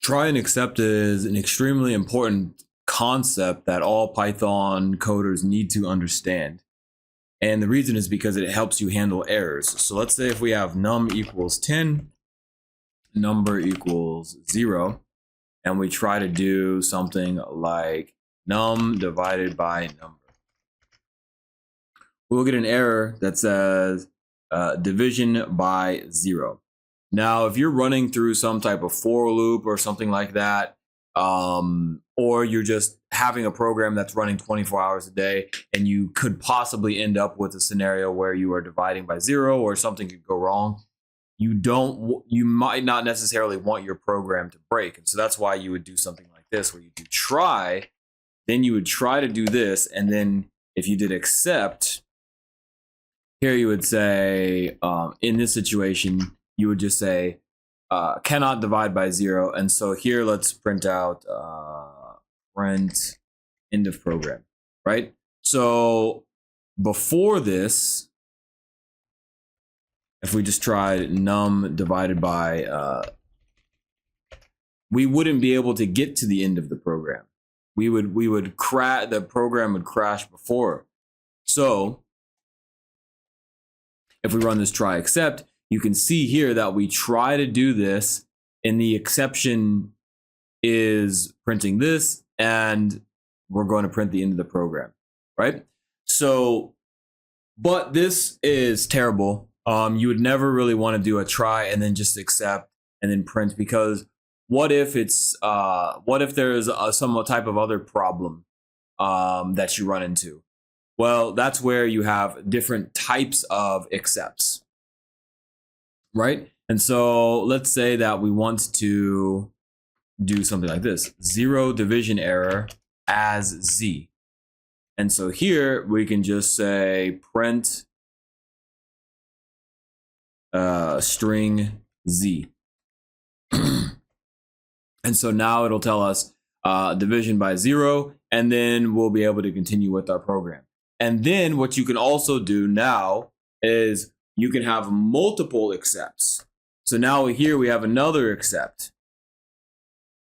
Try and accept is an extremely important concept that all Python coders need to understand. And the reason is because it helps you handle errors. So let's say if we have num equals 10, number equals 0, and we try to do something like num divided by number. We'll get an error that says division by 0. Now, if you're running through some type of for loop or something like that, or you're just having a program that's running 24 hours a day, and you could possibly end up with a scenario where you are dividing by 0 or something could go wrong, you might not necessarily want your program to break. And so that's why you would do something like this, where you do try, then you would try to do this, and then if you did accept, here you would say, in this situation, you would just say, cannot divide by 0. And so here, let's print out print end of program, right? So before this, if we just tried num divided by, we wouldn't be able to get to the end of the program. We would crash, the program would crash before. So if we run this try except, you can see here that we try to do this, and the exception is printing this, and we're going to print the end of the program, right? So, but this is terrible. You would never really want to do a try and then just accept and then print, because what if it's what if there's some type of other problem that you run into? Well, that's where you have different types of accepts, right? And so let's say that we want to do something like this: 0 division error as Z. And so here we can just say print string Z. And so now it'll tell us division by 0, and then we'll be able to continue with our program. And then what you can also do now is you can have multiple accepts. So now here we have another accept.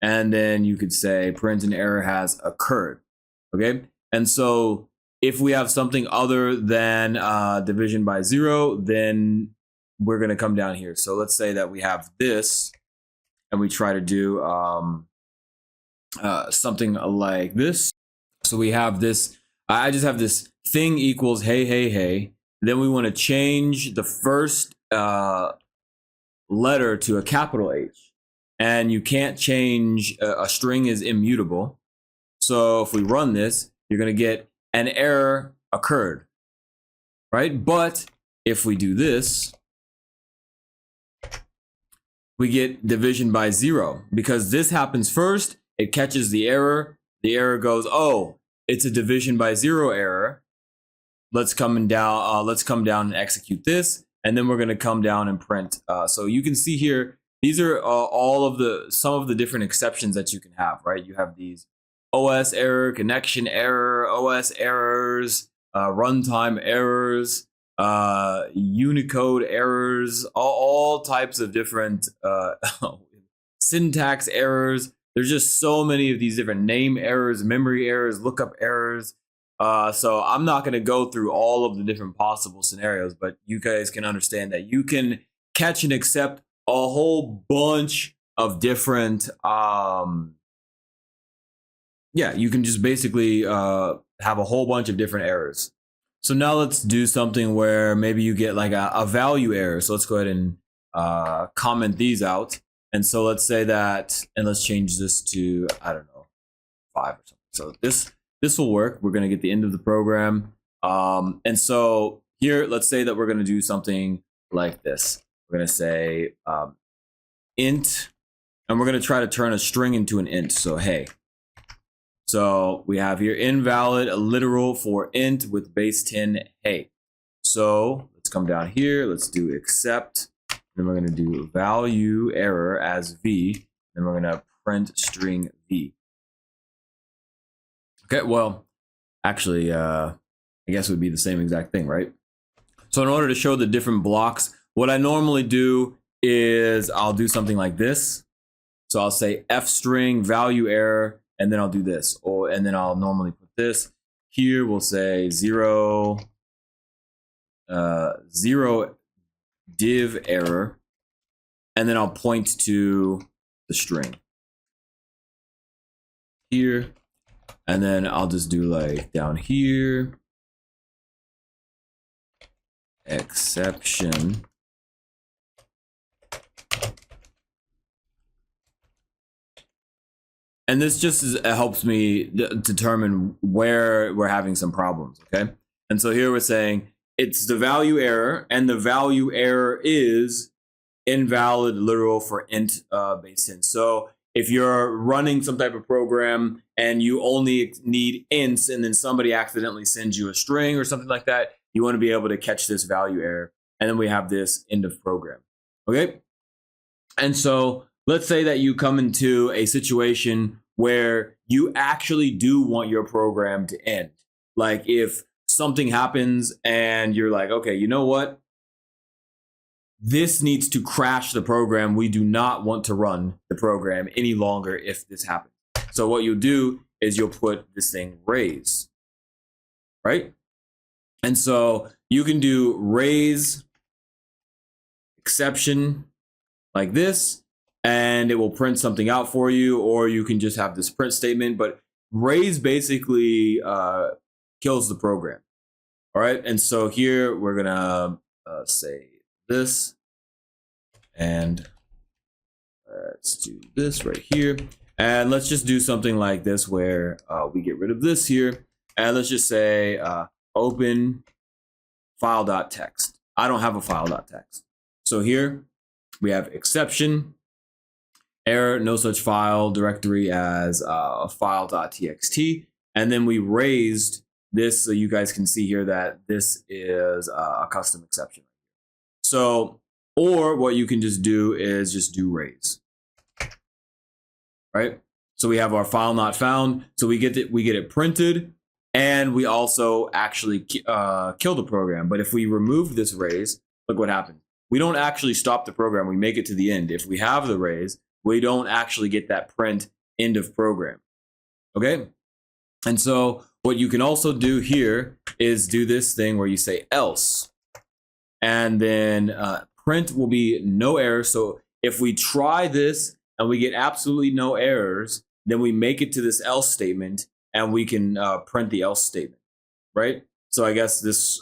And then you could say print an error has occurred. Okay. And so if we have something other than division by 0, then we're going to come down here. So let's say that we have this, and we try to do something like this. So we have this, I just have this thing equals hey, hey, hey. Then we want to change the first letter to a capital H. And you can't change, a string is immutable. So if we run this, you're going to get an error occurred, right? But if we do this, we get division by 0, because this happens first. It catches the error. The error goes, oh, it's a division by 0 error. Let's come down and execute this, and then we're going to come down and print. So you can see here, these are some of the different exceptions that you can have, right? You have these OS error, connection error, OS errors, runtime errors, Unicode errors, all types of different syntax errors. There's just so many of these different name errors, memory errors, lookup errors. So I'm not going to go through all of the different possible scenarios, but you guys can understand that you can catch and accept a whole bunch of different, you can just basically have a whole bunch of different errors. So now let's do something where maybe you get like a value error. So let's go ahead and comment these out. And so let's say that, and let's change this to, I don't know, 5 or something. So this will work. We're going to get the end of the program. And so here, let's say that we're going to do something like this. We're going to say int, and we're going to try to turn a string into an int. So hey. So we have here invalid, a literal for int with base 10, hey. So let's come down here. Let's do accept. Then we're going to do value error as V. Then we're going to print string V. Okay, well, actually, I guess it would be the same exact thing, right? So in order to show the different blocks, what I normally do is I'll do something like this. So I'll say f string value error, and then I'll do this, and then I'll normally put this here. We'll say zero div error, and then I'll point to the string here, and then I'll just do like down here exception. And this just helps me determine where we're having some problems, okay? And so here we're saying it's the value error, and the value error is invalid literal for int base 10. So if you're running some type of program and you only need ints, and then somebody accidentally sends you a string or something like that, you want to be able to catch this value error. And then we have this end of program, okay? And so let's say that you come into a situation where you actually do want your program to end. Like if something happens and you're like, okay, you know what? This needs to crash the program. We do not want to run the program any longer if this happens. So what you'll do is you'll put this thing raise, right? And so you can do raise exception like this, and it will print something out for you, or you can just have this print statement. But raise basically kills the program. All right, and so here we're gonna say this, and let's do this right here, and let's just do something like this where we get rid of this here, and let's just say open file.txt. I don't have a file.txt, so here we have exception error, no such file directory as file.txt, and then we raised this so you guys can see here that this is a custom exception. So, or what you can just do is just do raise, right? So we have our file not found, so we get it printed, and we also actually kill the program. But if we remove this raise, look what happens. We don't actually stop the program, we make it to the end. If we have the raise, we don't actually get that print end of program, okay? And so what you can also do here is do this thing where you say else, and then print will be no error. So if we try this and we get absolutely no errors, then we make it to this else statement, and we can print the else statement, right? So I guess this,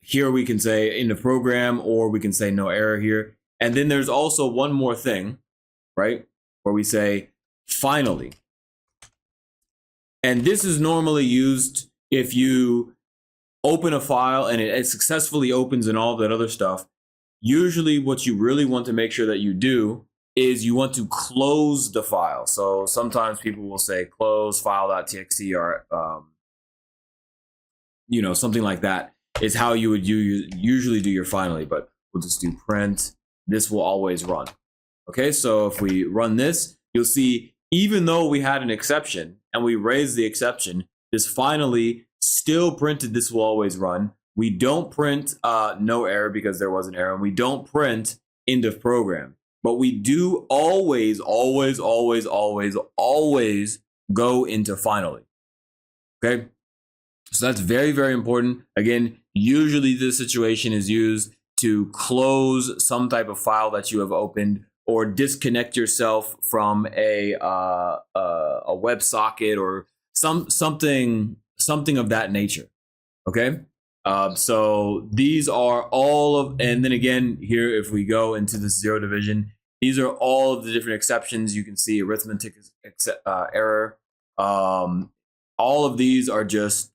here we can say in the program, or we can say no error here. And then there's also one more thing, right? Where we say finally. And this is normally used if you open a file and it successfully opens and all that other stuff. Usually what you really want to make sure that you do is you want to close the file. So sometimes people will say close file.txt, or something like that is how you would usually do your finally, but we'll just do print. This will always run. Okay, so if we run this, you'll see even though we had an exception and we raised the exception, this finally still printed this will always run. We don't print no error because there was an error, and we don't print end of program. But we do always go into finally. Okay, so that's very, very important. Again, usually this situation is used to close some type of file that you have opened, or disconnect yourself from a WebSocket or something of that nature. Okay, so these are all of, and then again here, if we go into the zero division, these are all of the different exceptions. You can see arithmetic error. All of these are just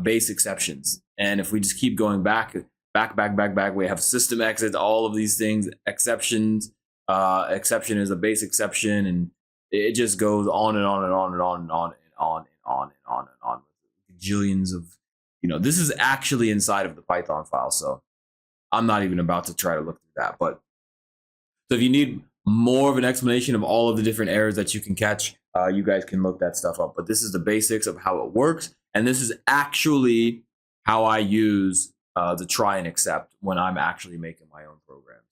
base exceptions. And if we just keep going back, we have system exits, all of these things, exceptions. Exception is a base exception, and it just goes on and on and on and on and on and on and on and on and on. Gajillions of, this is actually inside of the Python file, so I'm not even about to try to look through that. But so if you need more of an explanation of all of the different errors that you can catch, you guys can look that stuff up. But this is the basics of how it works, and this is actually how I use the try and except when I'm actually making my own programs.